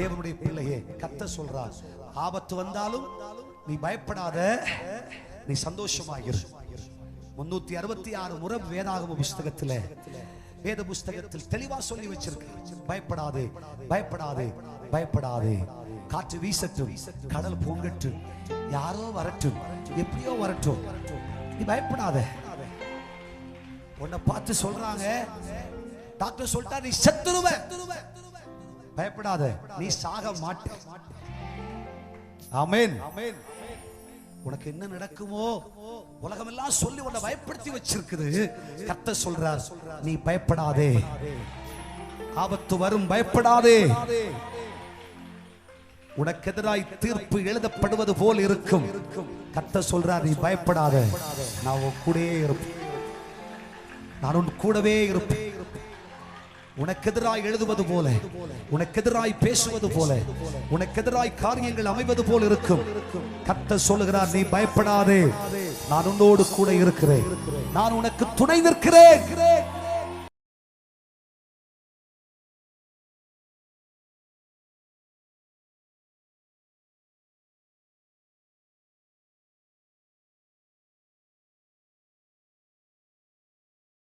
தேவனுடைய பிள்ளையே, கர்த்தர் சொல்றார், ஆபத்து வந்தாலும் நீ பயப்படாத, நீ சந்தோஷமாயிரு. 366 முறை வேதாகம புஸ்தகத்தில் வேத புஸ்தகத்தில் தெளிவா சொல்லி வச்சிருக்கு, பயப்படாதே பயப்படாதே பயப்படாதே. காற்று வீசட்டும், கடல் பொங்கட்டும், யாரோ வரட்டும், எப்படியோ வரட்டும், நீ பயப்படாத. உன்னை பார்த்து சொல்றாங்க, டாக்டர் சொல்லிட்டா நீ செத்துருவ, பயப்படாத, நீ சாக மாட்ட. ஆமென். உனக்கு என்ன நடக்குமோ உலகமெல்லாம் சொல்லி உன்னை பயப்படுத்தி வச்சிருக்குது. கர்த்தர் சொல்றார், நீ பயப்படாதே, ஆபத்து வரும், பயப்படாதே. உனக்கு எதிராய் தீர்ப்பு எழுதப்படுவது போல் இருக்கும். கர்த்தர் சொல்றார், நீ பயப்படாத, நான் உன் கூடவே இருப்பேன், நான் உன் கூடவே இருப்பேன். உனக்கு எதிராய் எழுதுவது போல, உனக்கு எதிராய் பேசுவது போல, உனக்கு எதிராய் காரியங்கள் அமைவது போல் இருக்கும். கர்த்தர் சொல்லுகிறார், நீ பயப்படாதே, நான் உன்னோடு கூட இருக்கிறேன், நான் உனக்கு துணை நிற்கிறேன்.